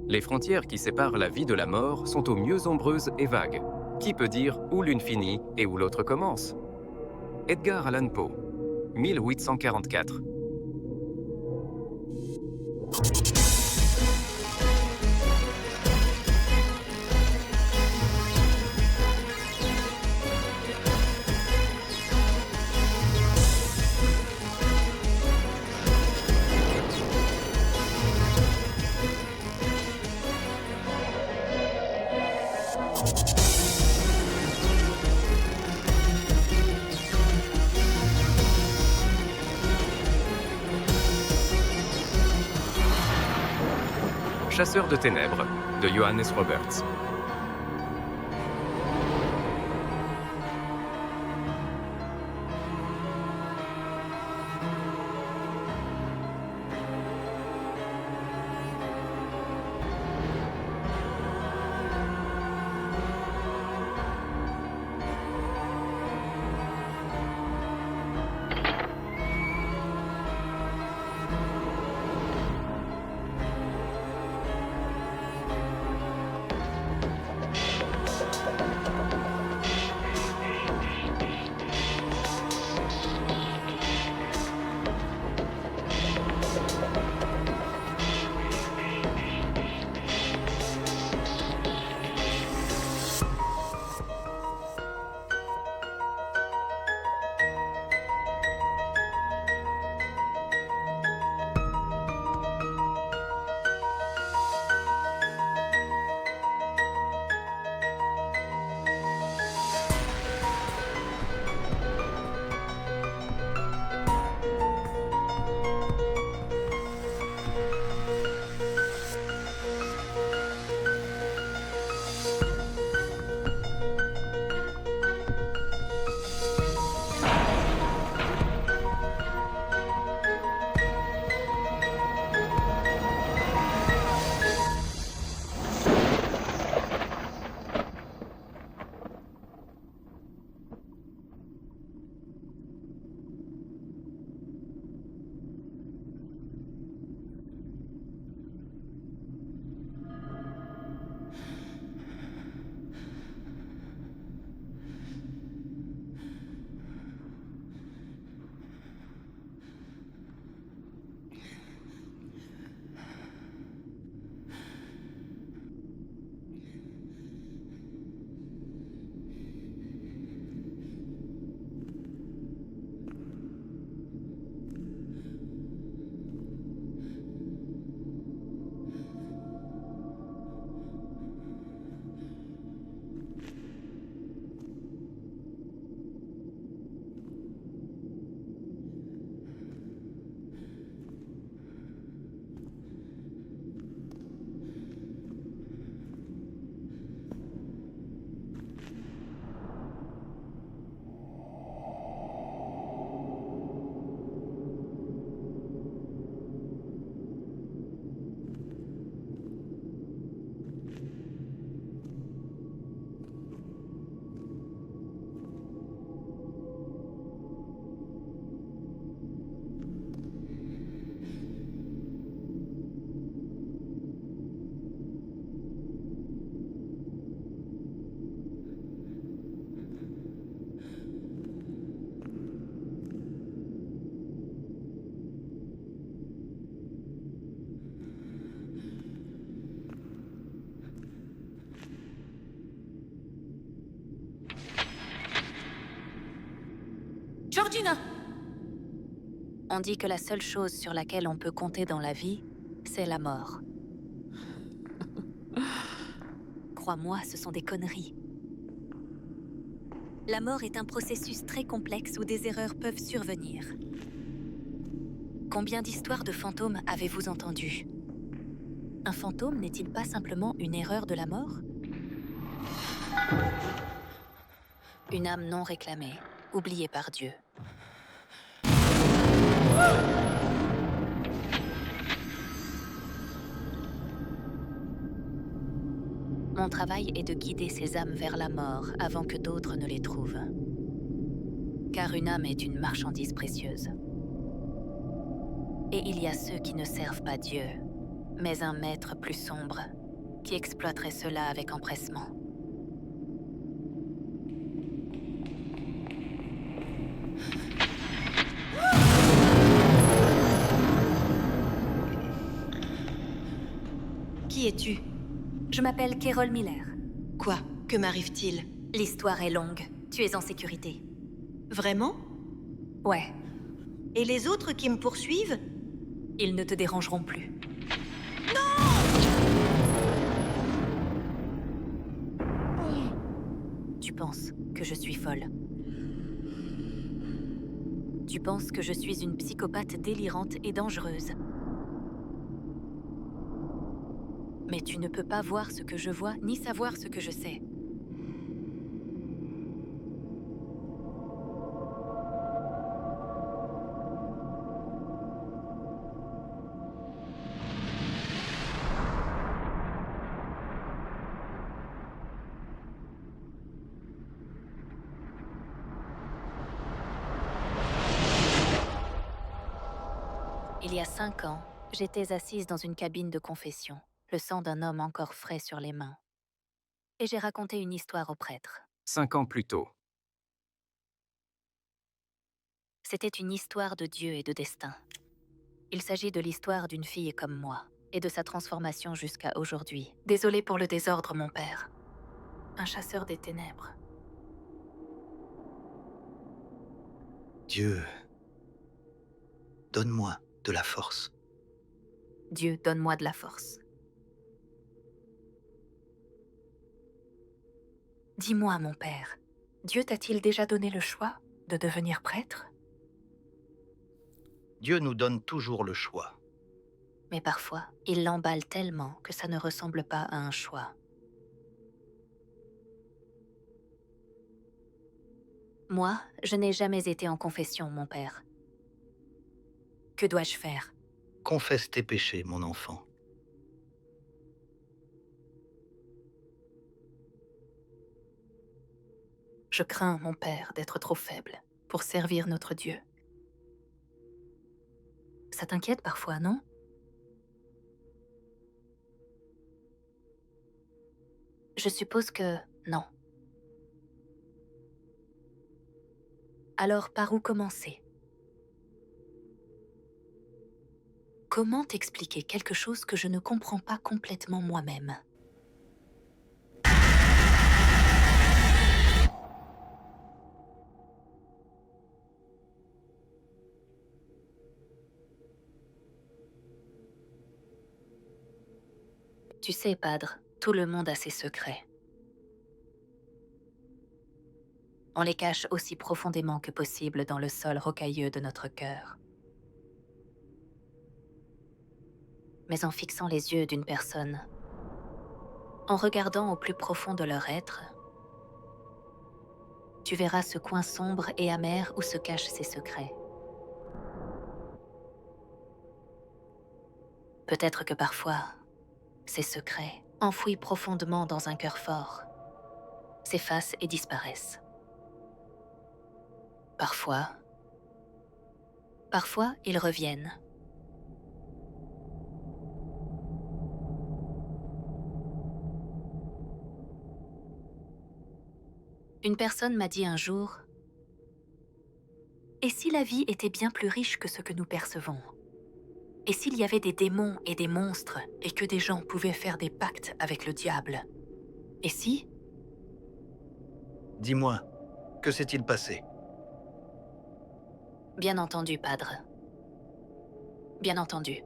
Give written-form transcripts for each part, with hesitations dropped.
Les frontières qui séparent la vie de la mort sont au mieux ombreuses et vagues. Qui peut dire où l'une finit et où l'autre commence? Edgar Allan Poe, 1844. Chasseur de ténèbres, de Johannes Roberts. Georgina! On dit que la seule chose sur laquelle on peut compter dans la vie, c'est la mort. Crois-moi, ce sont des conneries. La mort est un processus très complexe où des erreurs peuvent survenir. Combien d'histoires de fantômes avez-vous entendues? Un fantôme n'est-il pas simplement une erreur de la mort? Une âme non réclamée, oubliée par Dieu. Mon travail est de guider ces âmes vers la mort avant que d'autres ne les trouvent. Car une âme est une marchandise précieuse. Et il y a ceux qui ne servent pas Dieu, mais un maître plus sombre qui exploiterait cela avec empressement. Qui es-tu? Je m'appelle Carol Miller. Quoi? Que m'arrive-t-il? L'histoire est longue. Tu es en sécurité. Vraiment? Ouais, Et les autres qui me poursuivent? ils ne te dérangeront plus. Tu penses que je suis folle. Tu penses que je suis une psychopathe délirante et dangereuse. Mais tu ne peux pas voir ce que je vois, ni savoir ce que je sais. Il y a 5 ans, j'étais assise dans une cabine de confession, le sang d'un homme encore frais sur les mains. Et j'ai raconté une histoire au prêtre. 5 ans plus tôt. C'était une histoire de Dieu et de destin. Il s'agit de l'histoire d'une fille comme moi, et de sa transformation jusqu'à aujourd'hui. Désolé pour le désordre, mon père. Un chasseur des ténèbres. Dieu, donne-moi de la force. Dieu, donne-moi de la force. Dis-moi, mon père, Dieu t'a-t-il déjà donné le choix de devenir prêtre? Dieu nous donne toujours le choix. Mais parfois, il l'emballe tellement que ça ne ressemble pas à un choix. Moi, je n'ai jamais été en confession, mon père. Que dois-je faire? Confesse tes péchés, mon enfant. Je crains, mon père, d'être trop faible pour servir notre Dieu. Ça t'inquiète parfois, non? Je suppose que non. Alors, par où commencer? Comment t'expliquer quelque chose que je ne comprends pas complètement moi-même? Tu sais, padre, tout le monde a ses secrets. On les cache aussi profondément que possible dans le sol rocailleux de notre cœur. Mais en fixant les yeux d'une personne, en regardant au plus profond de leur être, tu verras ce coin sombre et amer où se cachent ses secrets. Peut-être que parfois, ces secrets, enfouis profondément dans un cœur fort, s'effacent et disparaissent. Parfois, ils reviennent. Une personne m'a dit un jour, « Et si la vie était bien plus riche que ce que nous percevons? Et s'il y avait des démons et des monstres, et que des gens pouvaient faire des pactes avec le diable? Et si? » Dis-moi, que s'est-il passé? Bien entendu, padre. Bien entendu.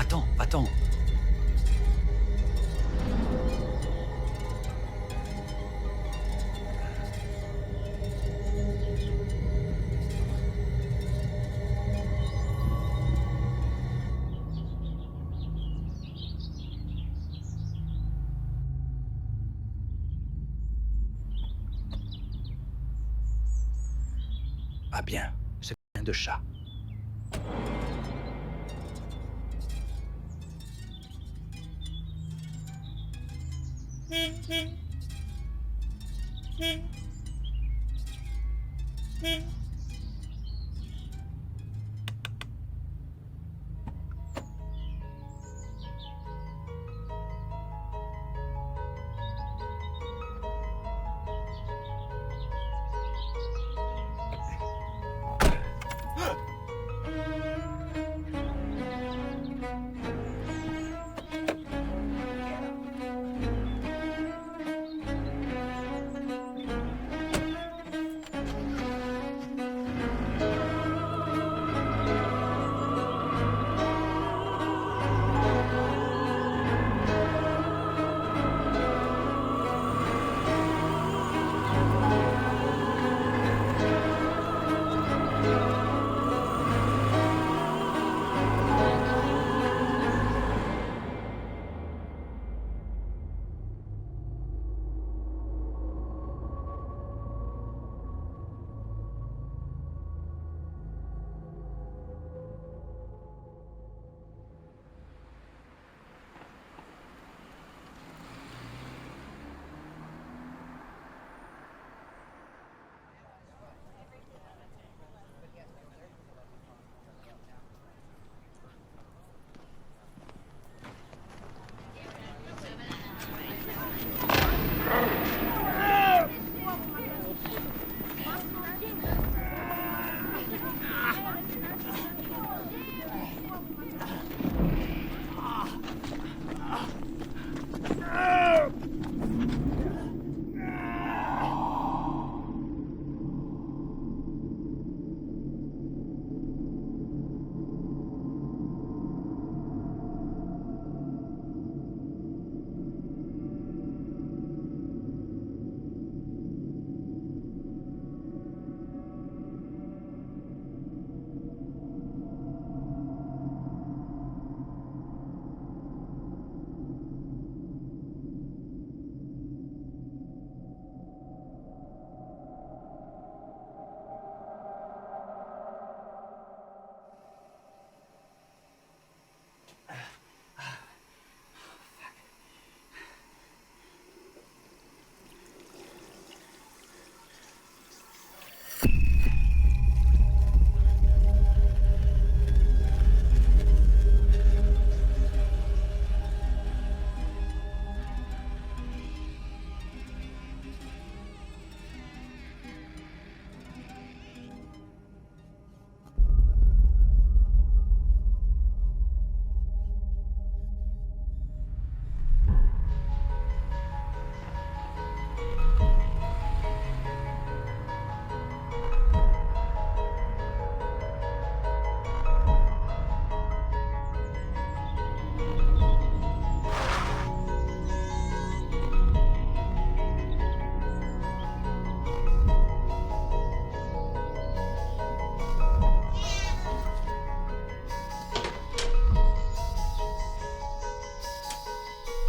Attends, attends. Ah bien, c'est plein de chats.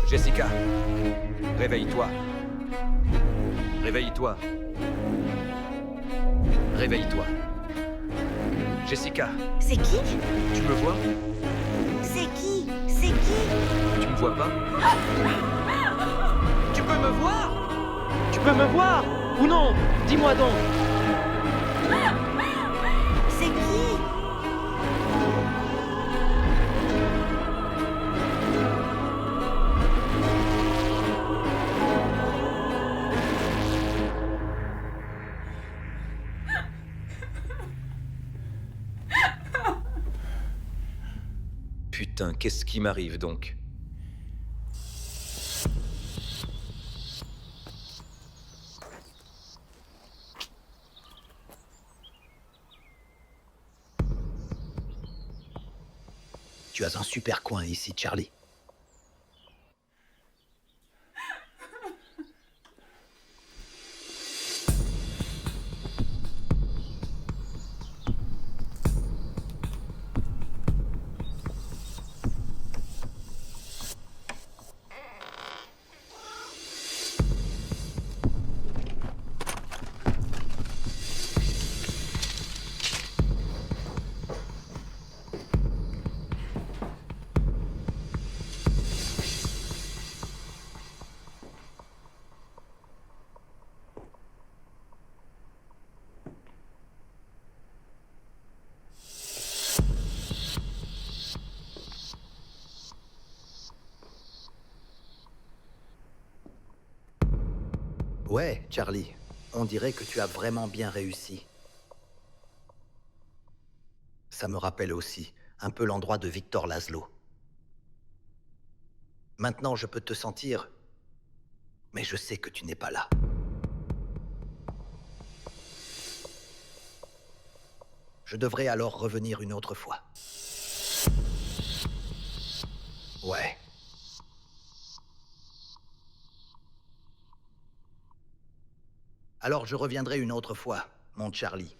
Jessica, réveille-toi. Réveille-toi. Réveille-toi. Jessica, C'est qui? tu me vois? C'est qui? C'est qui? Tu me vois pas? Tu peux me voir? Tu peux me voir? Ou non? Dis-moi donc. C'est qui? Putain, qu'est-ce qui m'arrive donc? Tu as un super coin ici, Charlie. Ouais, Charlie, on dirait que tu as vraiment bien réussi. Ça me rappelle aussi un peu l'endroit de Victor Laszlo. Maintenant, je peux te sentir, mais je sais que tu n'es pas là. Je devrais alors revenir une autre fois. Ouais. Alors je reviendrai une autre fois, mon Charlie.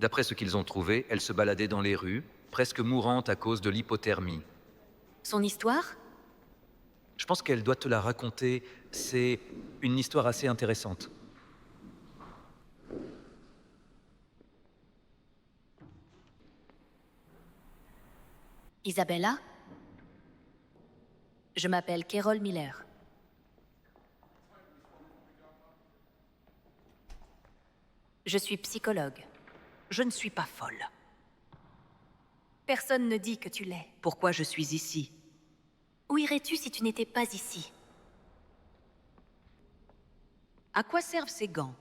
D'après ce qu'ils ont trouvé, elle se baladait dans les rues, presque mourante à cause de l'hypothermie. Son histoire? Je pense qu'elle doit te la raconter. C'est une histoire assez intéressante. Isabella? Je m'appelle Carol Miller. Je suis psychologue. Je ne suis pas folle. Personne ne dit que tu l'es. Pourquoi je suis ici? Où irais-tu si tu n'étais pas ici? À quoi servent ces gants?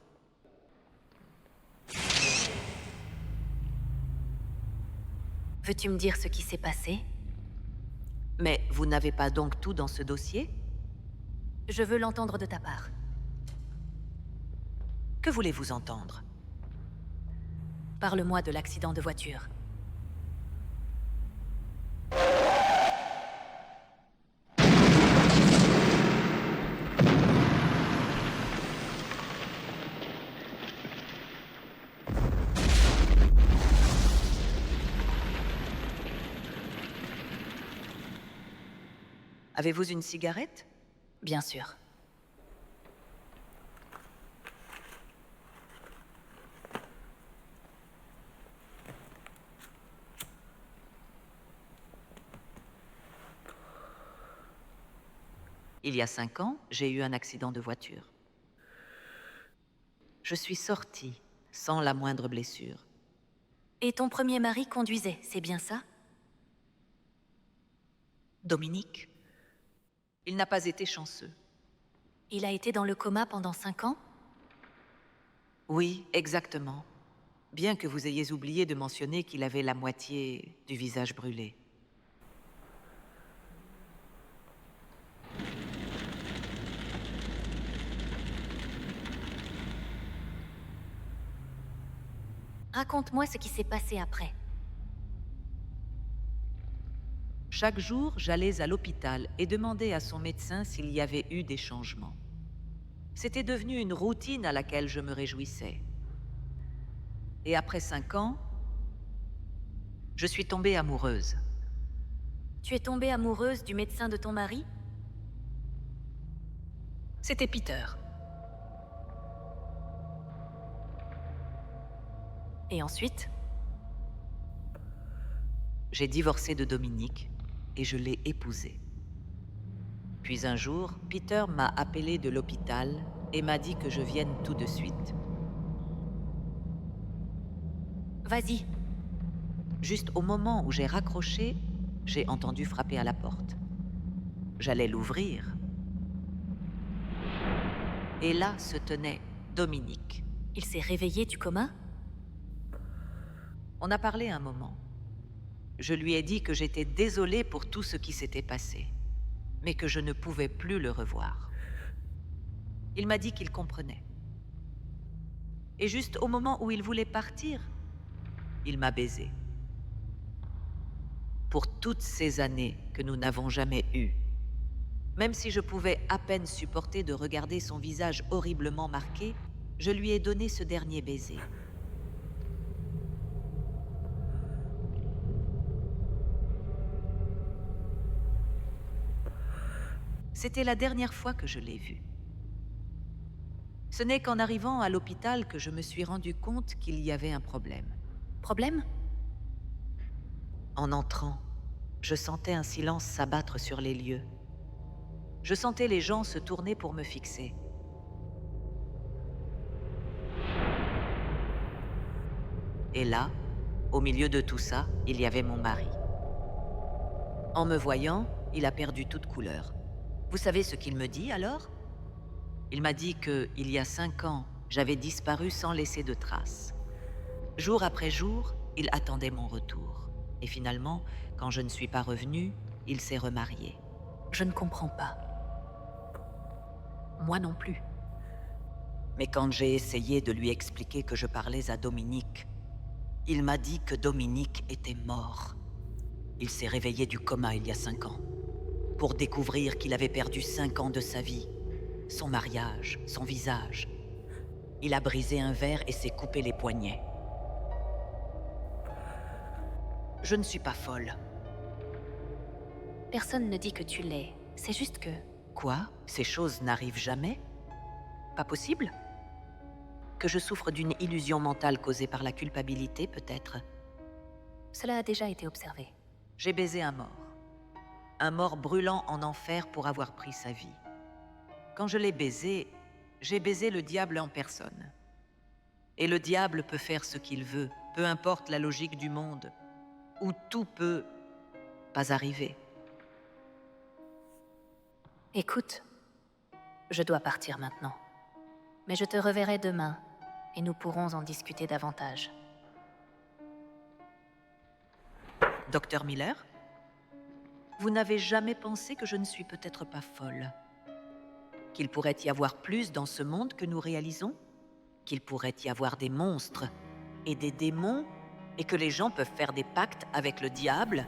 Veux-tu me dire ce qui s'est passé? Mais vous n'avez pas donc tout dans ce dossier? Je veux l'entendre de ta part. Que voulez-vous entendre? Parle-moi de l'accident de voiture. Avez-vous une cigarette? Bien sûr. Il y a 5 ans, j'ai eu un accident de voiture. Je suis sortie sans la moindre blessure. Et ton premier mari conduisait, c'est bien ça? Dominique? Il n'a pas été chanceux. Il a été dans le coma pendant 5 ans? Oui, exactement. Bien que vous ayez oublié de mentionner qu'il avait la moitié du visage brûlé. Raconte-moi ce qui s'est passé après. Chaque jour, j'allais à l'hôpital et demandais à son médecin s'il y avait eu des changements. C'était devenu une routine à laquelle je me réjouissais. Et après 5 ans, je suis tombée amoureuse. Tu es tombée amoureuse du médecin de ton mari? C'était Peter. Et ensuite? J'ai divorcé de Dominique et je l'ai épousé. Puis un jour, Peter m'a appelé de l'hôpital et m'a dit que je vienne tout de suite. Vas-y. Juste au moment où j'ai raccroché, j'ai entendu frapper à la porte. J'allais l'ouvrir. Et là se tenait Dominique. Il s'est réveillé du coma? On a parlé un moment. Je lui ai dit que j'étais désolée pour tout ce qui s'était passé, mais que je ne pouvais plus le revoir. Il m'a dit qu'il comprenait. Et juste au moment où il voulait partir, il m'a baisée. Pour toutes ces années que nous n'avons jamais eues, même si je pouvais à peine supporter de regarder son visage horriblement marqué, je lui ai donné ce dernier baiser. C'était la dernière fois que je l'ai vu. Ce n'est qu'en arrivant à l'hôpital que je me suis rendu compte qu'il y avait un problème. Problème? En entrant, je sentais un silence s'abattre sur les lieux. Je sentais les gens se tourner pour me fixer. Et là, au milieu de tout ça, il y avait mon mari. En me voyant, il a perdu toute couleur. Vous savez ce qu'il me dit alors? Il m'a dit que, il y a 5 ans, j'avais disparu sans laisser de traces. Jour après jour, il attendait mon retour. Et finalement, quand je ne suis pas revenue, il s'est remarié. Je ne comprends pas. Moi non plus. Mais quand j'ai essayé de lui expliquer que je parlais à Dominique, il m'a dit que Dominique était mort. Il s'est réveillé du coma il y a 5 ans. Pour découvrir qu'il avait perdu 5 ans de sa vie, son mariage, son visage. Il a brisé un verre et s'est coupé les poignets. Je ne suis pas folle. Personne ne dit que tu l'es. C'est juste que... Quoi? Ces choses n'arrivent jamais? Pas possible? Que je souffre d'une illusion mentale causée par la culpabilité, peut-être? Cela a déjà été observé. J'ai baisé un mort. Un mort brûlant en enfer pour avoir pris sa vie. Quand je l'ai baisé, j'ai baisé le diable en personne. Et le diable peut faire ce qu'il veut, peu importe la logique du monde, où tout peut pas arriver. Écoute, je dois partir maintenant. Mais je te reverrai demain, et nous pourrons en discuter davantage. Docteur Miller? Vous n'avez jamais pensé que je ne suis peut-être pas folle? Qu'il pourrait y avoir plus dans ce monde que nous réalisons? Qu'il pourrait y avoir des monstres et des démons, et que les gens peuvent faire des pactes avec le diable?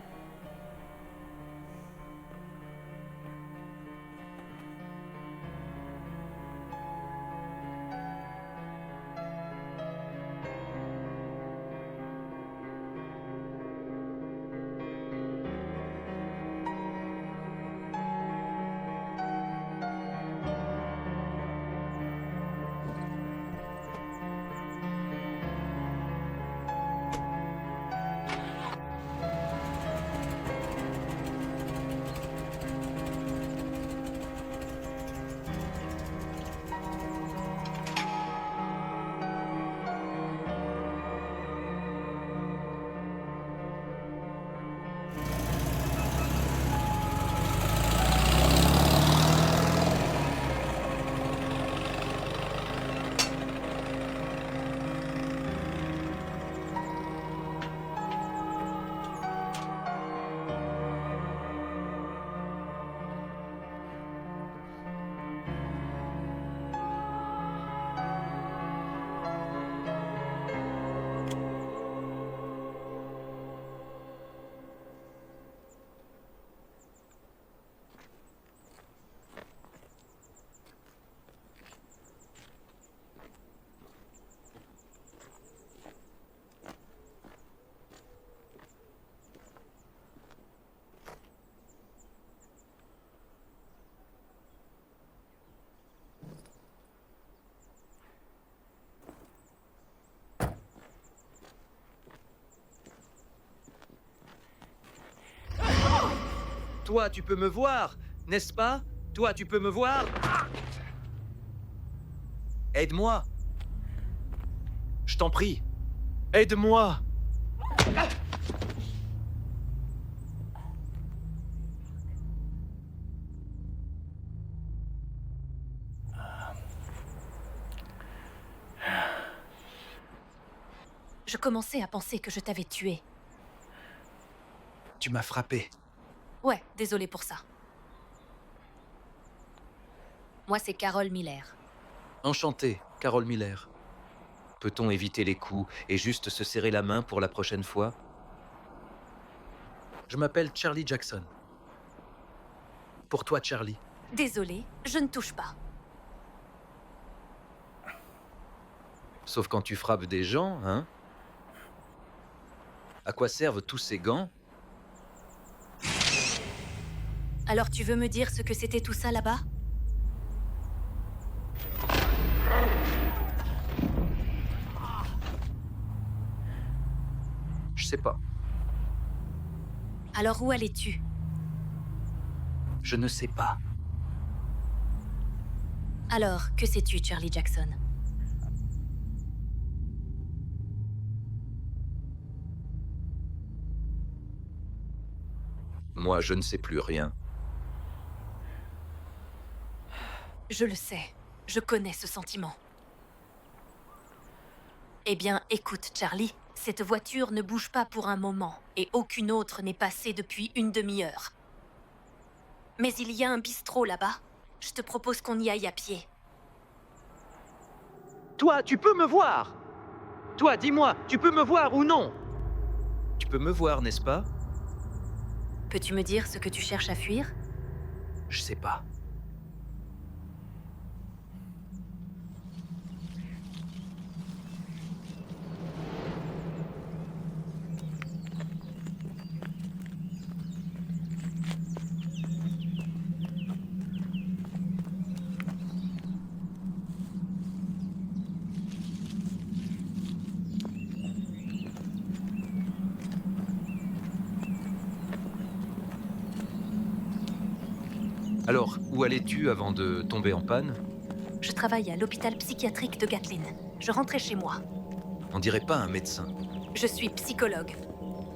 Toi, tu peux me voir, n'est-ce pas? Toi, tu peux me voir? Aide-moi. Je t'en prie. Aide-moi. Je commençais à penser que je t'avais tué. Tu m'as frappé. Ouais, désolé pour ça. Moi, c'est Carol Miller. Enchanté, Carol Miller. Peut-on éviter les coups et juste se serrer la main pour la prochaine fois? Je m'appelle Charlie Jackson. Pour toi, Charlie. Désolé, je ne touche pas. Sauf quand tu frappes des gens, hein? À quoi servent tous ces gants? Alors tu veux me dire ce que c'était tout ça là-bas? Je sais pas. Alors où allais-tu? Je ne sais pas. Alors, que sais-tu, Charlie Jackson? Moi, je ne sais plus rien. Je le sais. Je connais ce sentiment. Eh bien, écoute, Charlie. Cette voiture ne bouge pas pour un moment, et aucune autre n'est passée depuis une demi-heure. Mais il y a un bistrot là-bas. Je te propose qu'on y aille à pied. Toi, tu peux me voir! Toi, dis-moi, tu peux me voir ou non? Tu peux me voir, n'est-ce pas? Peux-tu me dire ce que tu cherches à fuir? Je sais pas. Alors, où allais-tu avant de tomber en panne? Je travaille à l'hôpital psychiatrique de Gatlin. Je rentrais chez moi. On dirait pas un médecin. Je suis psychologue.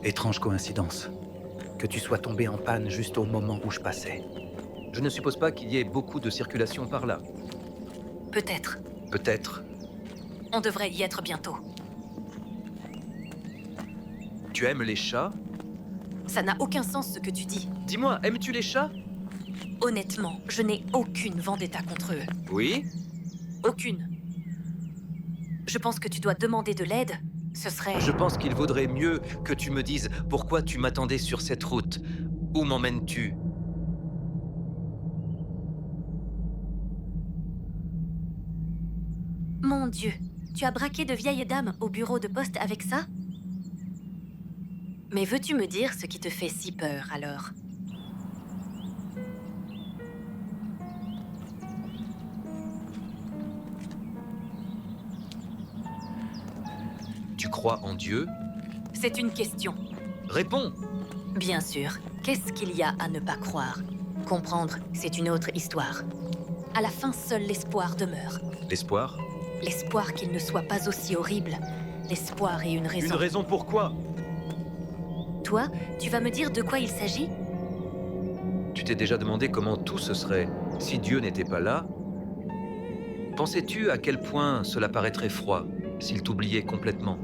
Étrange coïncidence. Que tu sois tombé en panne juste au moment où je passais. Je ne suppose pas qu'il y ait beaucoup de circulation par là. Peut-être. Peut-être. On devrait y être bientôt. Tu aimes les chats? Ça n'a aucun sens ce que tu dis. Dis-moi, aimes-tu les chats? Honnêtement, je n'ai aucune vendetta contre eux. Oui? Aucune. Je pense que tu dois demander de l'aide. Ce serait... Je pense qu'il vaudrait mieux que tu me dises pourquoi tu m'attendais sur cette route. Où m'emmènes-tu? Mon Dieu, tu as braqué de vieilles dames au bureau de poste avec ça? Mais veux-tu me dire ce qui te fait si peur, alors? Tu crois en Dieu? C'est une question. Réponds! Bien sûr. Qu'est-ce qu'il y a à ne pas croire? Comprendre, c'est une autre histoire. À la fin, seul l'espoir demeure. L'espoir? L'espoir qu'il ne soit pas aussi horrible. L'espoir et une raison. Une raison pourquoi? Toi, tu vas me dire de quoi il s'agit? Tu t'es déjà demandé comment tout se serait si Dieu n'était pas là? Pensais-tu à quel point cela paraîtrait froid s'il t'oubliait complètement?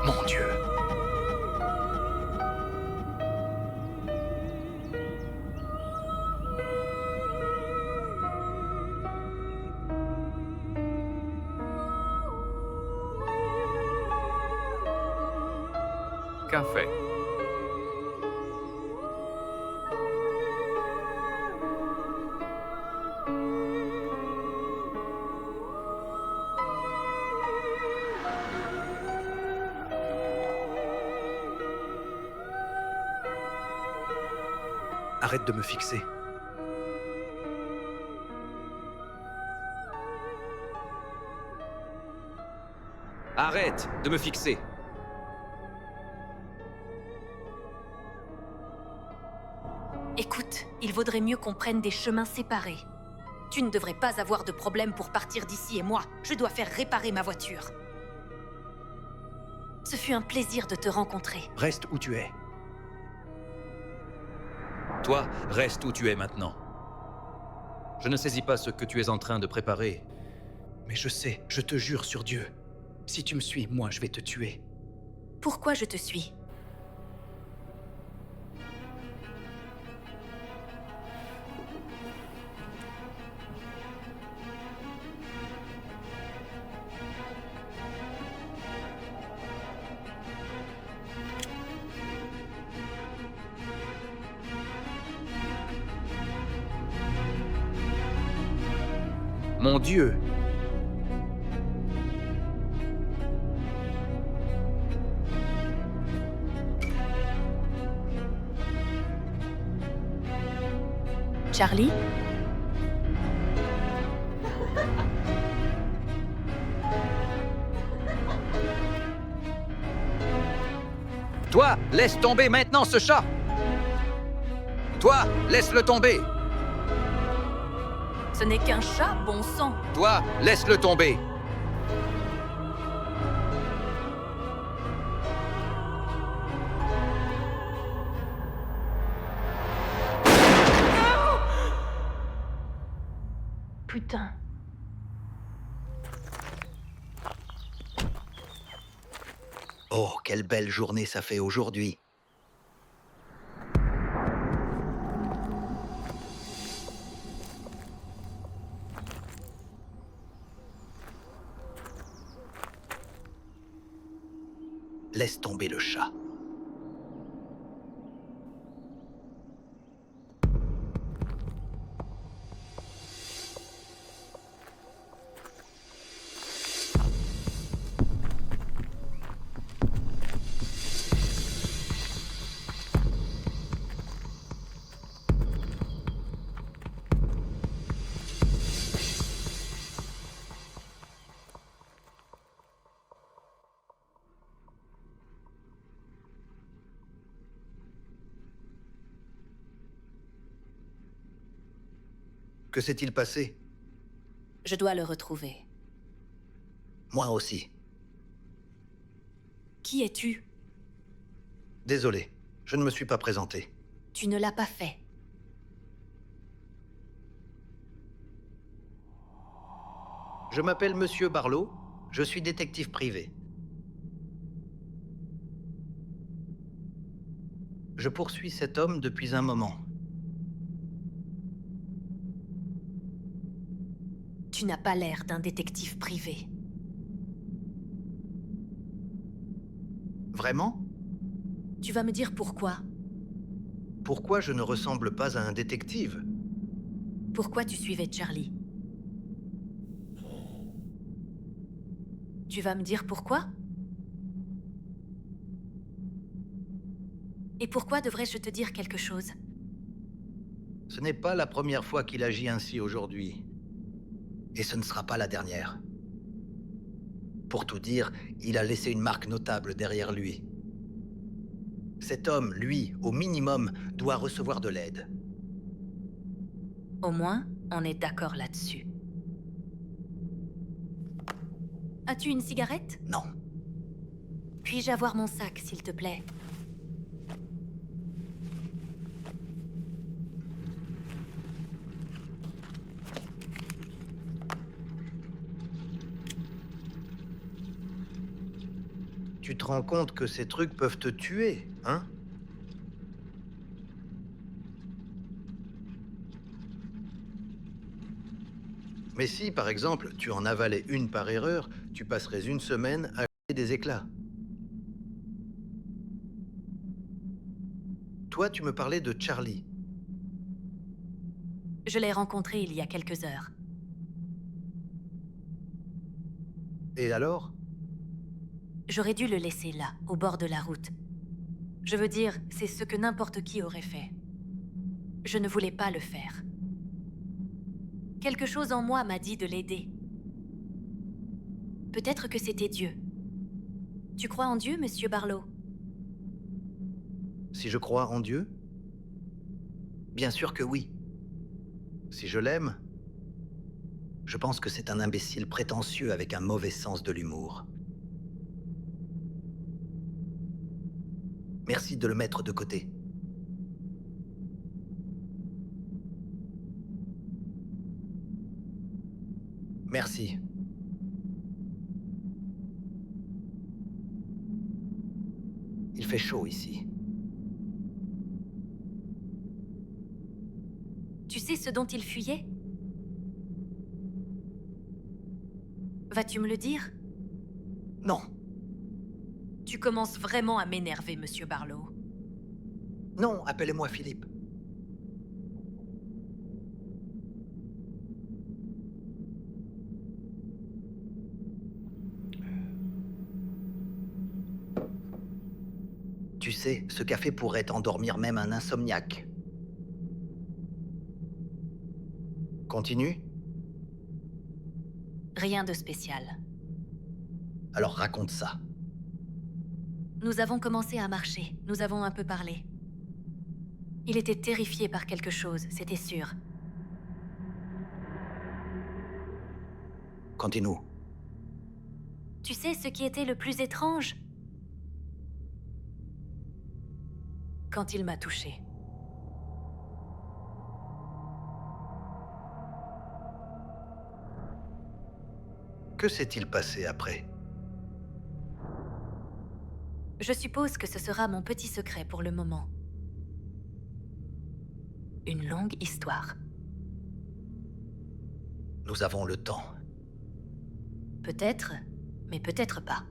Mon Dieu. Café. Arrête de me fixer. Arrête de me fixer! Écoute, il vaudrait mieux qu'on prenne des chemins séparés. Tu ne devrais pas avoir de problème pour partir d'ici et moi, je dois faire réparer ma voiture. Ce fut un plaisir de te rencontrer. Reste où tu es. Toi, reste où tu es maintenant. Je ne saisis pas ce que tu es en train de préparer. Mais je sais, je te jure sur Dieu. Si tu me suis, moi, je vais te tuer. Pourquoi je te suis? Mon Dieu! Charlie? Toi, laisse tomber maintenant ce chat! Toi, laisse-le tomber! Ce n'est qu'un chat, bon sang. Toi, laisse-le tomber! Putain. Oh, quelle belle journée ça fait aujourd'hui. Laisse tomber le chat. Que s'est-il passé? Je dois le retrouver. Moi aussi. Qui es-tu? Désolé, je ne me suis pas présenté. Tu ne l'as pas fait. Je m'appelle Monsieur Barlow, je suis détective privé. Je poursuis cet homme depuis un moment. Tu n'as pas l'air d'un détective privé. Vraiment? Tu vas me dire pourquoi? Pourquoi je ne ressemble pas à un détective? Pourquoi tu suivais Charlie? Tu vas me dire pourquoi? Et pourquoi devrais-je te dire quelque chose? Ce n'est pas la première fois qu'il agit ainsi aujourd'hui. Et ce ne sera pas la dernière. Pour tout dire, il a laissé une marque notable derrière lui. Cet homme, lui, au minimum, doit recevoir de l'aide. Au moins, on est d'accord là-dessus. As-tu une cigarette? Non. Puis-je avoir mon sac, s'il te plaît? Tu te rends compte que ces trucs peuvent te tuer, hein? Mais si, par exemple, tu en avalais une par erreur, tu passerais une semaine à jeter des éclats. Toi, tu me parlais de Charlie. Je l'ai rencontré il y a quelques heures. Et alors? J'aurais dû le laisser là, au bord de la route. Je veux dire, c'est ce que n'importe qui aurait fait. Je ne voulais pas le faire. Quelque chose en moi m'a dit de l'aider. Peut-être que c'était Dieu. Tu crois en Dieu, Monsieur Barlow? Si je crois en Dieu? Bien sûr que oui. Si je l'aime, je pense que c'est un imbécile prétentieux avec un mauvais sens de l'humour. Merci de le mettre de côté. Merci. Il fait chaud ici. Tu sais ce dont il fuyait? Vas-tu me le dire? Non, Tu commences vraiment à m'énerver, Monsieur Barlow. non, appelez-moi Philippe. Tu sais, ce café pourrait endormir même un insomniaque. Continue? Rien de spécial. Alors raconte ça. Nous avons commencé à marcher. Nous avons un peu parlé. Il était terrifié par quelque chose, c'était sûr. Continue. Tu sais ce qui était le plus étrange? Quand il m'a touché. Que s'est-il passé après? Je suppose que ce sera mon petit secret pour le moment. Une longue histoire. Nous avons le temps. Peut-être, mais peut-être pas.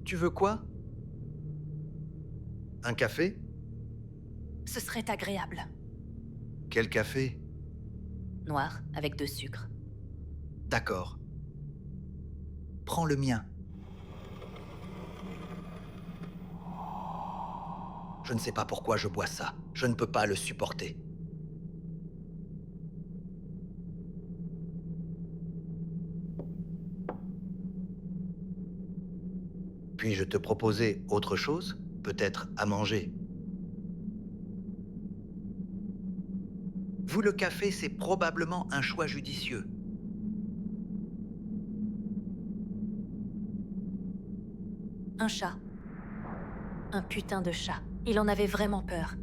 Tu veux quoi? Un café? Ce serait agréable. Quel café? Noir, avec de sucre. D'accord. Prends le mien. Je ne sais pas pourquoi je bois ça. Je ne peux pas le supporter. Puis-je te proposer autre chose? Peut-être à manger? Vous, le café, c'est probablement un choix judicieux. Un chat. Un putain de chat. Il en avait vraiment peur.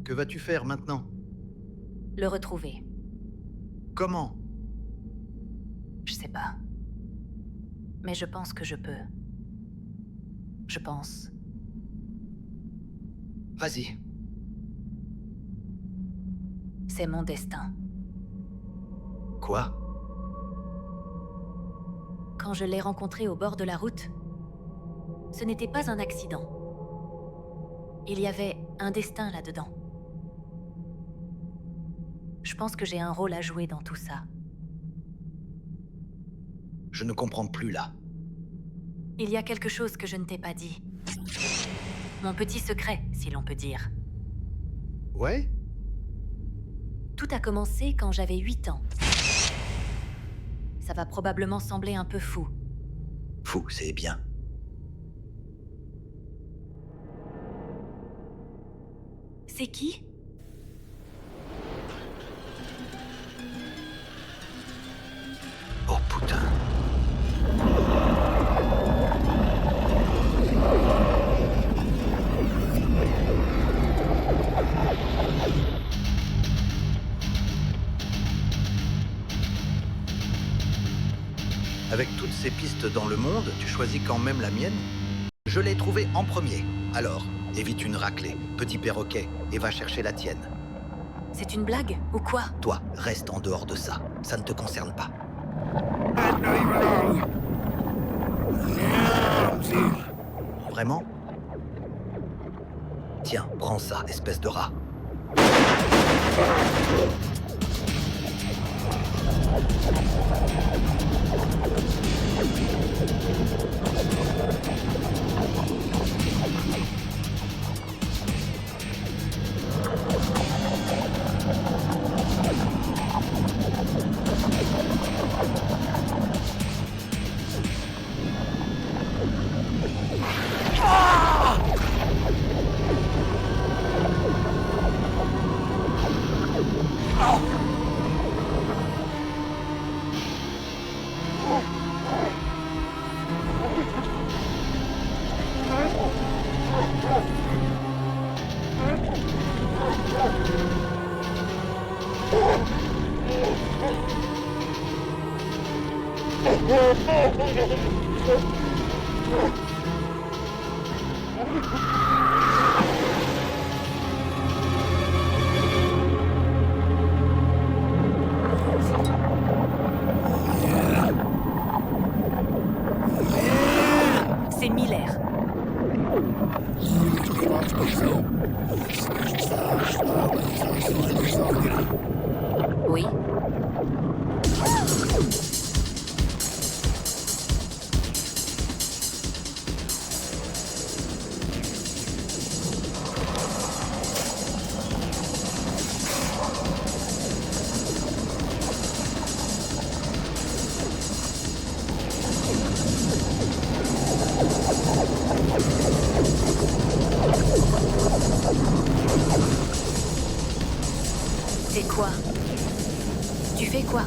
Que vas-tu faire maintenant? Le retrouver. Comment? Je sais pas. Mais je pense que je peux. Je pense. Vas-y. C'est mon destin. Quoi? Quand je l'ai rencontré au bord de la route, ce n'était pas un accident. Il y avait un destin là-dedans. Je pense que j'ai un rôle à jouer dans tout ça. Je ne comprends plus là. Il y a quelque chose que je ne t'ai pas dit. Mon petit secret, si l'on peut dire. Ouais? Tout a commencé quand j'avais 8 ans. Ça va probablement sembler un peu fou. Fou, c'est bien. C'est qui? Oh putain. Avec toutes ces pistes dans le monde, tu choisis quand même la mienne? Je l'ai trouvée en premier. Alors, évite une raclée, petit perroquet, et va chercher la tienne. C'est une blague ou quoi? Toi, reste en dehors de ça. Ça ne te concerne pas. Vraiment? Tiens, prends ça, espèce de rat. C'est Miller. Oui. C'est quoi? Tu fais quoi?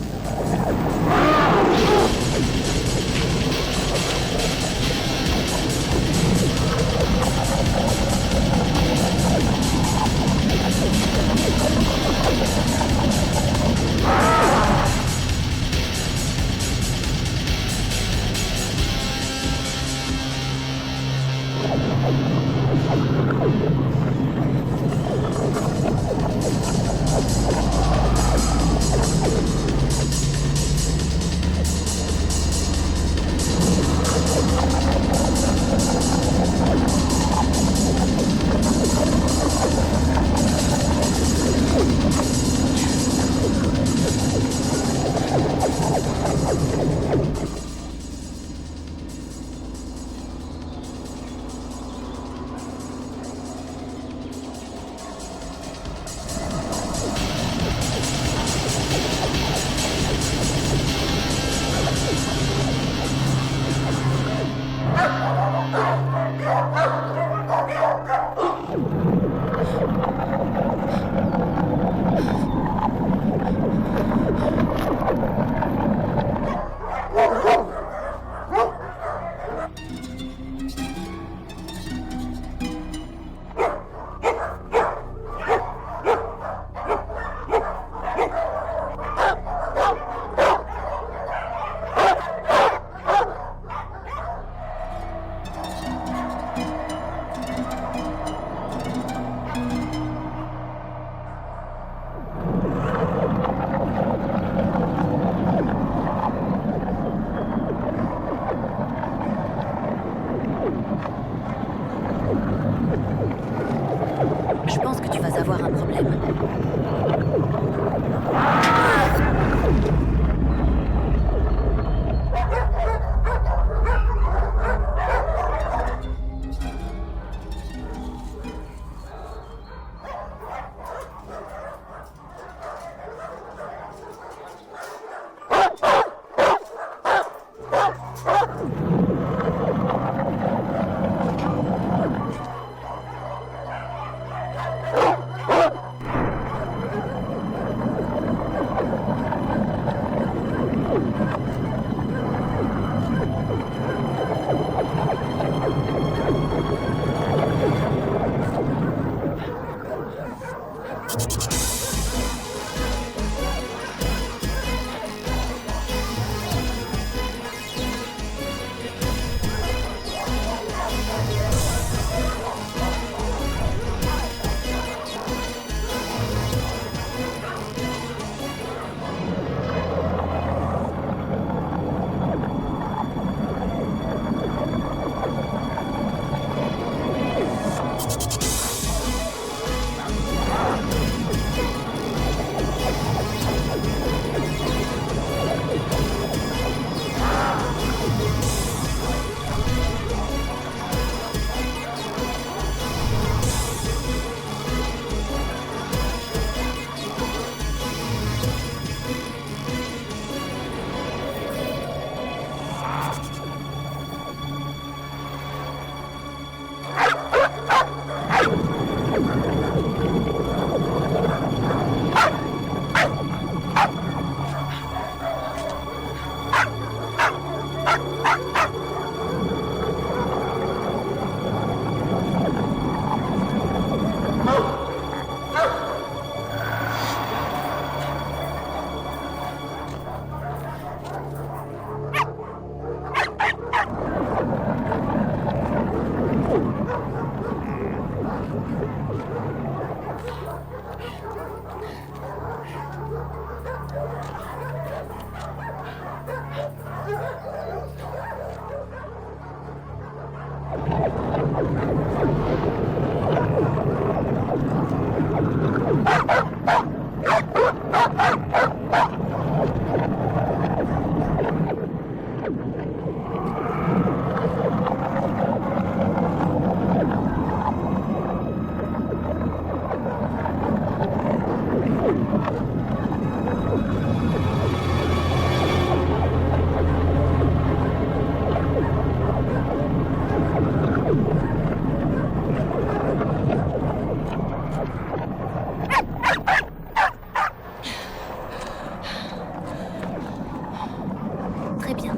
Très bien.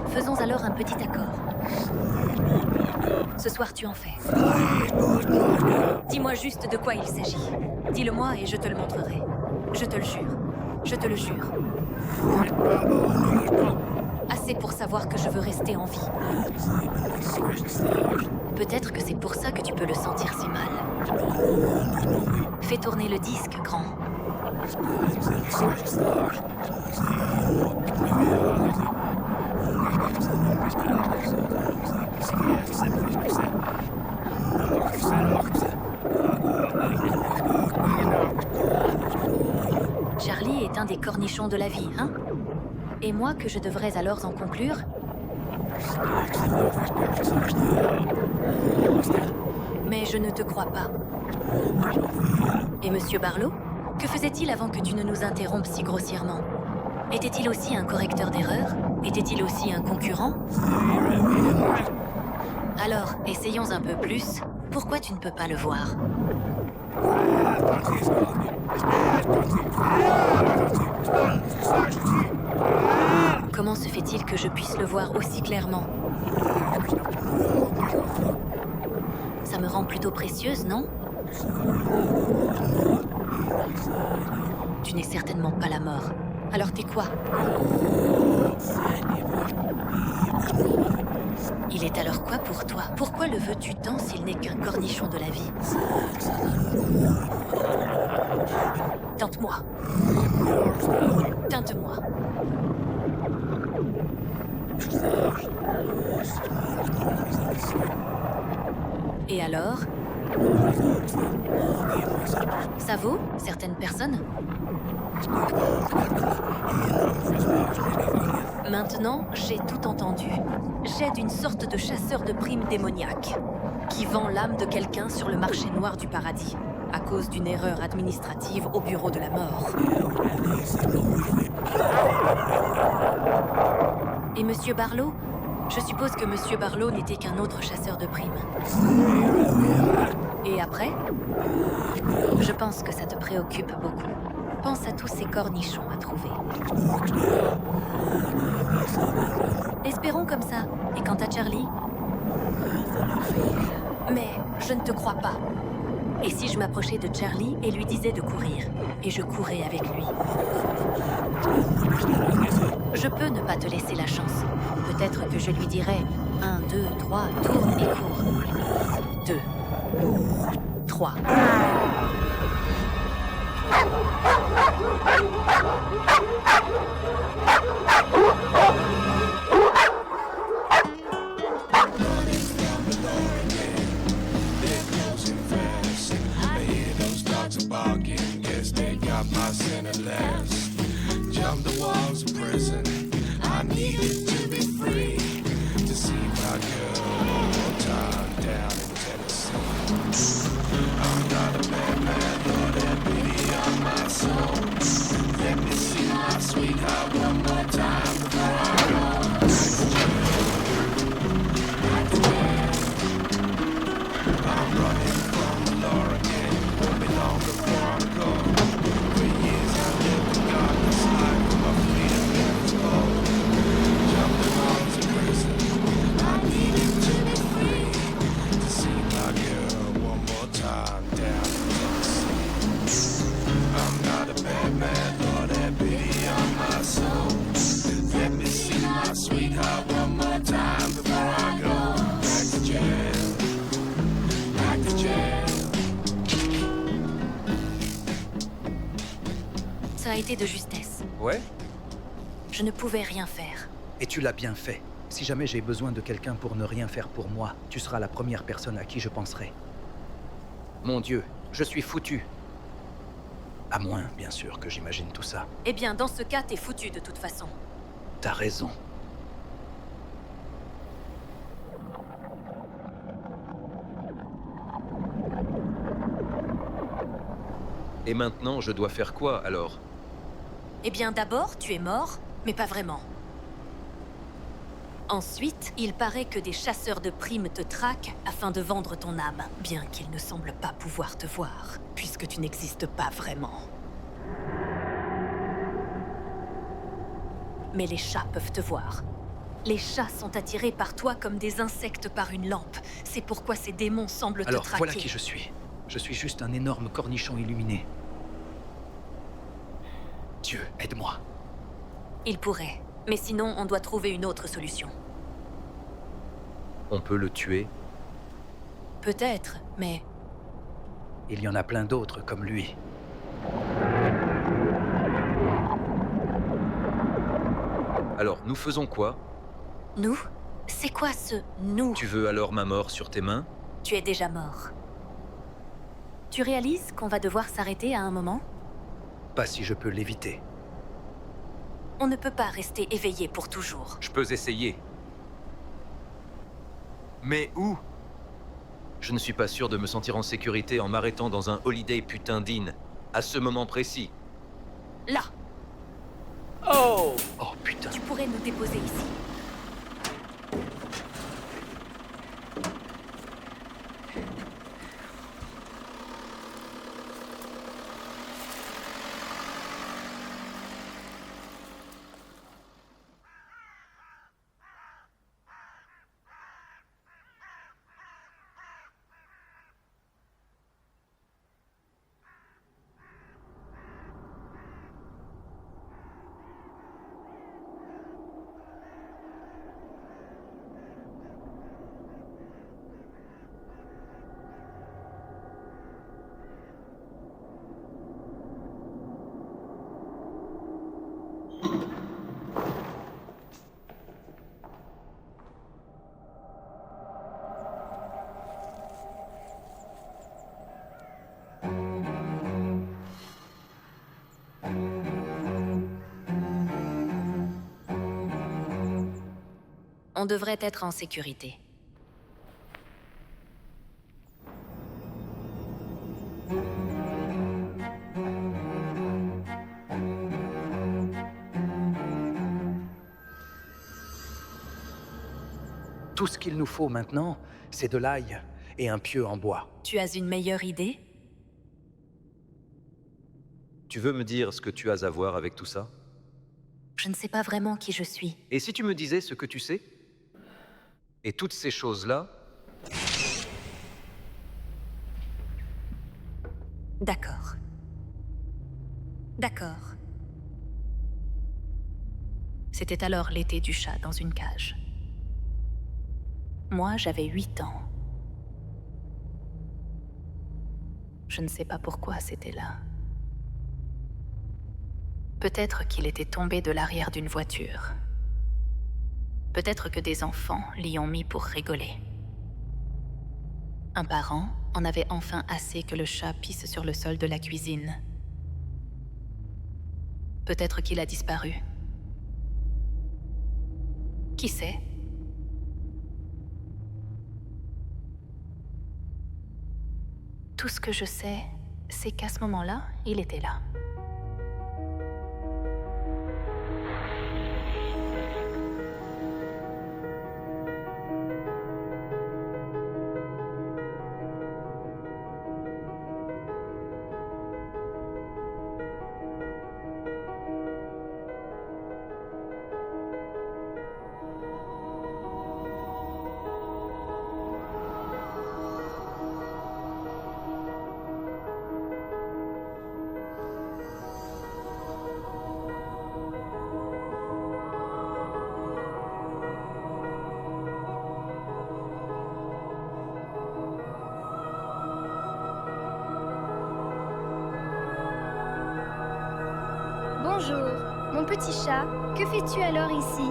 Faisons alors un petit accord. Ce soir, tu en fais. Dis-moi juste de quoi il s'agit. Dis-le-moi et je te le montrerai. Je te le jure. Je te le jure. Assez pour savoir que je veux rester en vie. Peut-être que c'est pour ça que tu peux le sentir si mal. Fais tourner le disque, grand. Charlie est un des cornichons de la vie, hein? Et moi que je devrais alors en conclure? Mais je ne te crois pas. Et Monsieur Barlow? Que faisait-il avant que tu ne nous interrompes si grossièrement? Était-il aussi un correcteur d'erreurs? Était-il aussi un concurrent? Alors, essayons un peu plus. Pourquoi tu ne peux pas le voir? Comment se fait-il que je puisse le voir aussi clairement? Ça me rend plutôt précieuse, non? Tu n'es certainement pas la mort. Alors t'es quoi? Il est alors quoi pour toi? Pourquoi le veux-tu tant s'il n'est qu'un cornichon de la vie? Tente-moi. Teinte-moi. Et alors? Ça vaut certaines personnes? Maintenant, j'ai tout entendu. J'aide une sorte de chasseur de primes démoniaque qui vend l'âme de quelqu'un sur le marché noir du paradis à cause d'une erreur administrative au bureau de la mort. Et Monsieur Barlow? Je suppose que Monsieur Barlow n'était qu'un autre chasseur de primes. Et après? Je pense que ça te préoccupe beaucoup. Pense à tous ces cornichons à trouver. Espérons comme ça. Et quant à Charlie? Mais je ne te crois pas. Et si je m'approchais de Charlie et lui disais de courir? Et je courais avec lui. Je peux ne pas te laisser la chance. Peut-être que je lui dirais 1, 2, 3, tourne et cours. 2, 3. Jump the walls of prison. I needed to be free to see my girl one more time down in Tennessee. I'm not a bad man, Lord have pity on my soul. Let me see my sweetheart one more time before I go back to jail. Back to jail. I'm running from the law again. Won't be long before I'm gone. For years I lived in darkness, life with my freedom was cold. Jump the walls of prison. I needed to be free to see my girl one more time down in Tennessee. I'm not a bad man, Lord have pity on my soul. Let me see my sweetheart one more time before I go back to jail. Back to jail. Ça a été de justesse. Ouais? Je ne pouvais rien faire. Et tu l'as bien fait. Si jamais j'ai besoin de quelqu'un pour ne rien faire pour moi, tu seras la première personne à qui je penserai. Mon Dieu, je suis foutu. À moins, bien sûr, que j'imagine tout ça. Eh bien, dans ce cas, t'es foutu de toute façon. T'as raison. Et maintenant, je dois faire quoi, alors? Eh bien, d'abord, tu es mort, mais pas vraiment. Ensuite, il paraît que des chasseurs de primes te traquent afin de vendre ton âme, bien qu'ils ne semblent pas pouvoir te voir, puisque tu n'existes pas vraiment. Mais les chats peuvent te voir. Les chats sont attirés par toi comme des insectes par une lampe. C'est pourquoi ces démons semblent Alors, te traquer. voilà qui je suis. Je suis juste un énorme cornichon illuminé. Dieu, aide-moi. Il pourrait. Mais sinon, on doit trouver une autre solution. On peut le tuer? Peut-être, mais Il y en a plein d'autres comme lui. Alors, nous faisons quoi? nous? C'est quoi ce « nous » ? Tu veux alors ma mort sur tes mains? Tu es déjà mort. Tu réalises qu'on va devoir s'arrêter à un moment? Pas si je peux l'éviter. On ne peut pas rester éveillé pour toujours. Je peux essayer. Mais où? Je ne suis pas sûr de me sentir en sécurité en m'arrêtant dans un holiday putain d'inn, à ce moment précis. Là! Oh! Oh putain. Tu pourrais nous déposer ici. On devrait être en sécurité. Tout ce qu'il nous faut maintenant, c'est de l'ail et un pieu en bois. Tu as une meilleure idée? Tu veux me dire ce que tu as à voir avec tout ça? Je ne sais pas vraiment qui je suis. Et si tu me disais ce que tu sais? Et toutes ces choses-là? D'accord. D'accord. C'était alors l'été du chat dans une cage. Moi, j'avais 8 ans. Je ne sais pas pourquoi c'était là. Peut-être qu'il était tombé de l'arrière d'une voiture. Peut-être que des enfants l'y ont mis pour rigoler. Un parent en avait enfin assez que le chat pisse sur le sol de la cuisine. Peut-être qu'il a disparu. Qui sait? Tout ce que je sais, c'est qu'à ce moment-là, il était là. Bonjour, mon petit chat, que fais-tu alors ici?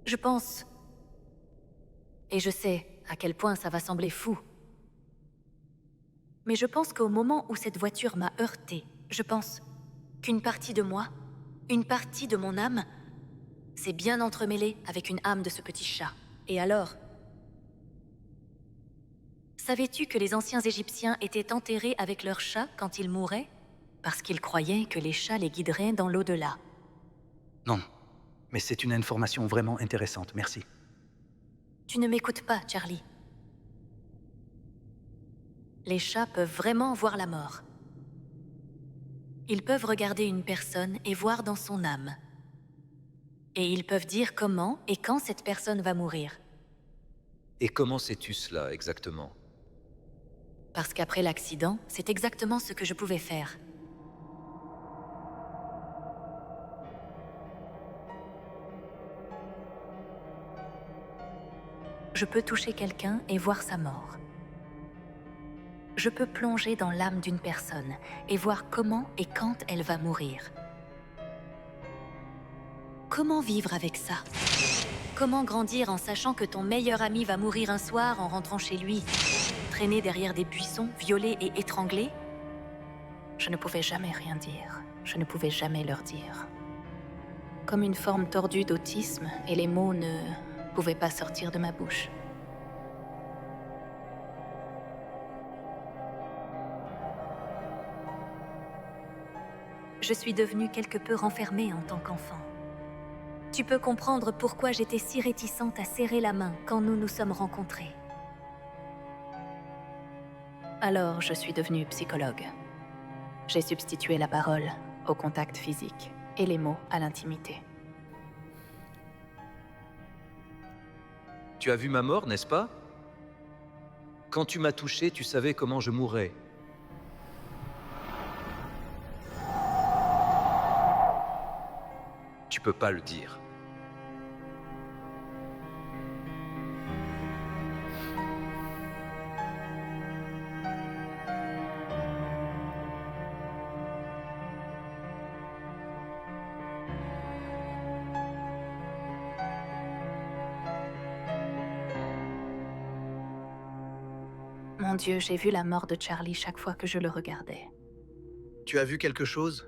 Je pense, et je sais à quel point ça va sembler fou, mais je pense qu'au moment où cette voiture m'a heurtée, je pense qu'une partie de moi, une partie de mon âme, s'est bien entremêlée avec une âme de ce petit chat. Et alors, savais-tu que les anciens Égyptiens étaient enterrés avec leurs chats quand ils mouraient? Parce qu'ils croyaient que les chats les guideraient dans l'au-delà. Non, mais c'est une information vraiment intéressante, merci. Tu ne m'écoutes pas, Charlie. Les chats peuvent vraiment voir la mort. Ils peuvent regarder une personne et voir dans son âme. Et ils peuvent dire comment et quand cette personne va mourir. Et comment sais-tu cela exactement? Parce qu'après l'accident, c'est exactement ce que je pouvais faire. Je peux toucher quelqu'un et voir sa mort. Je peux plonger dans l'âme d'une personne et voir comment et quand elle va mourir. Comment vivre avec ça? Comment grandir en sachant que ton meilleur ami va mourir un soir en rentrant chez lui, traîné derrière des buissons, violé et étranglé? Je ne pouvais jamais rien dire. je ne pouvais jamais leur dire. Comme une forme tordue d'autisme, et les mots ne pouvaient pas sortir de ma bouche. Je suis devenue quelque peu renfermée en tant qu'enfant. Tu peux comprendre pourquoi j'étais si réticente à serrer la main quand nous nous sommes rencontrés. Alors, je suis devenue psychologue. J'ai substitué la parole au contact physique et les mots à l'intimité. Tu as vu ma mort, n'est-ce pas? Quand tu m'as touché, tu savais comment je mourrais. Tu peux pas le dire. Mon Dieu, j'ai vu la mort de Charlie chaque fois que je le regardais. Tu as vu quelque chose?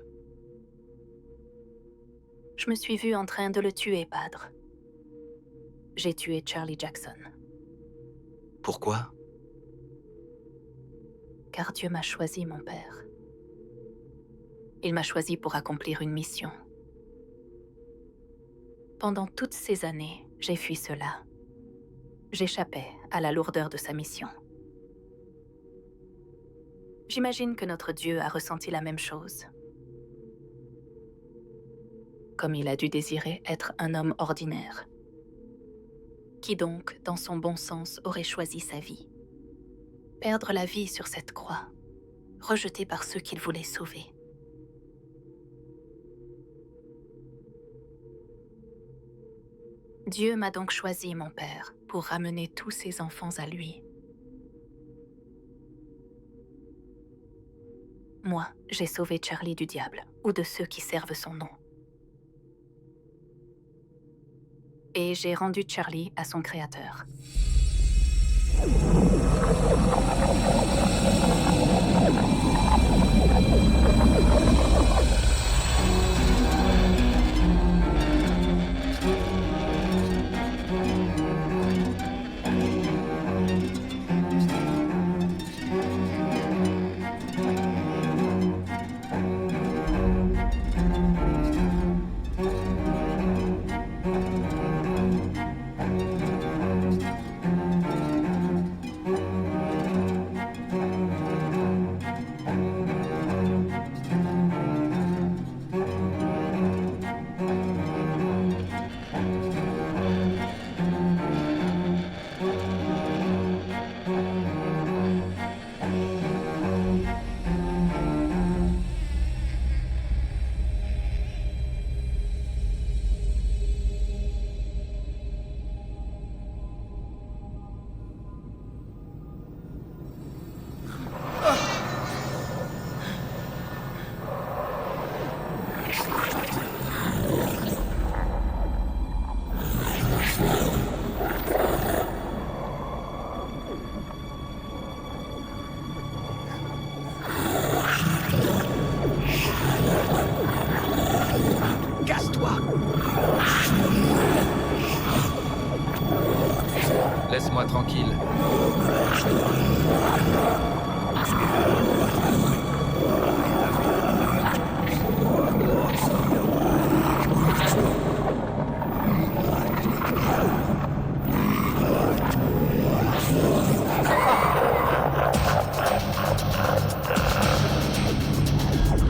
Je me suis vue en train de le tuer, Padre. J'ai tué Charlie Jackson. Pourquoi? Car Dieu m'a choisi, mon père. Il m'a choisi pour accomplir une mission. Pendant toutes ces années, j'ai fui cela. J'échappais à la lourdeur de sa mission. J'imagine que notre Dieu a ressenti la même chose. Comme il a dû désirer être un homme ordinaire. Qui donc, dans son bon sens, aurait choisi sa vie? Perdre la vie sur cette croix, rejeté par ceux qu'il voulait sauver. Dieu m'a donc choisi, mon père, pour ramener tous ses enfants à lui. Moi, j'ai sauvé Charlie du diable, ou de ceux qui servent son nom. Et j'ai rendu Charlie à son créateur. Laisse-moi tranquille.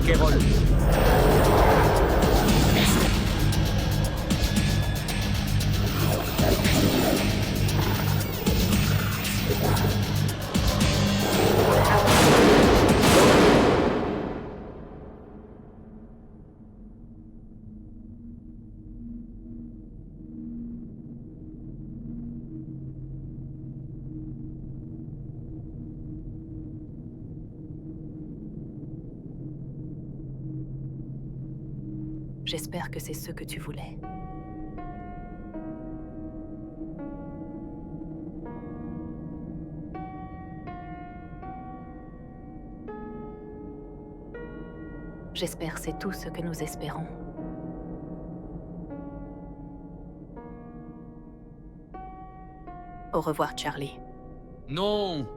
Kérol. J'espère que c'est ce que tu voulais. J'espère c'est tout ce que nous espérons. Au revoir, Charlie. Non!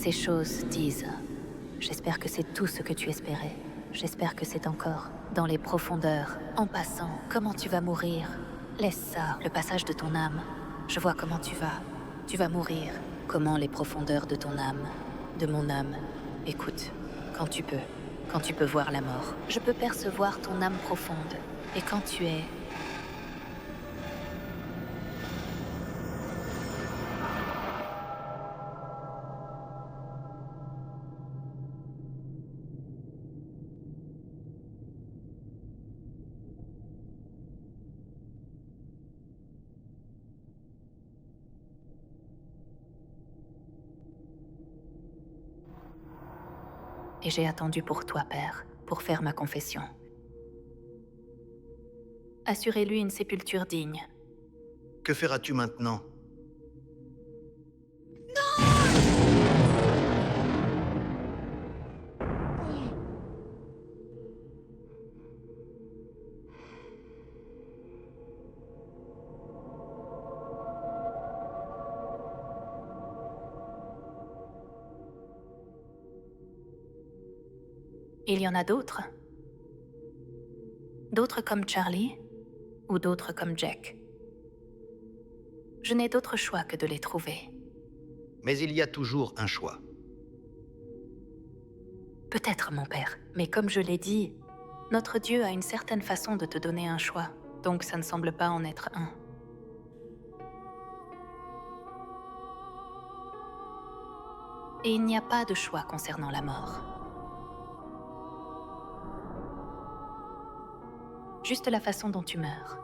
Ces choses disent... J'espère que c'est tout ce que tu espérais. J'espère que c'est encore dans les profondeurs. En passant, comment tu vas mourir? Laisse ça, le passage de ton âme. Je vois comment tu vas. Tu vas mourir. Comment les profondeurs de ton âme, de mon âme. Écoute, quand tu peux voir la mort. Je peux percevoir ton âme profonde. Et quand tu es... Et j'ai attendu pour toi, Père, pour faire ma confession. Assurez-lui une sépulture digne. Que feras-tu maintenant? Il y en a d'autres. D'autres comme Charlie, ou d'autres comme Jack. Je n'ai d'autre choix que de les trouver. Mais il y a toujours un choix. Peut-être, mon père, mais comme je l'ai dit, notre Dieu a une certaine façon de te donner un choix, donc ça ne semble pas en être un. Et il n'y a pas de choix concernant la mort. Juste la façon dont tu meurs.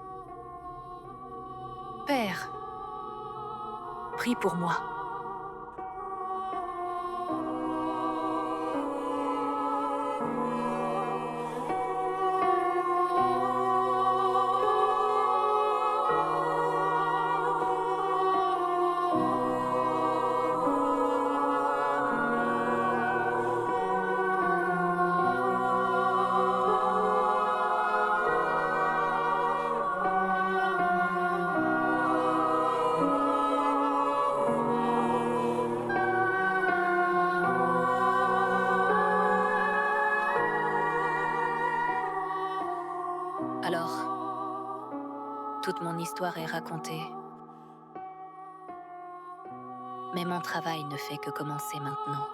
Père, prie pour moi. Alors, toute mon histoire est racontée. Mais mon travail ne fait que commencer maintenant.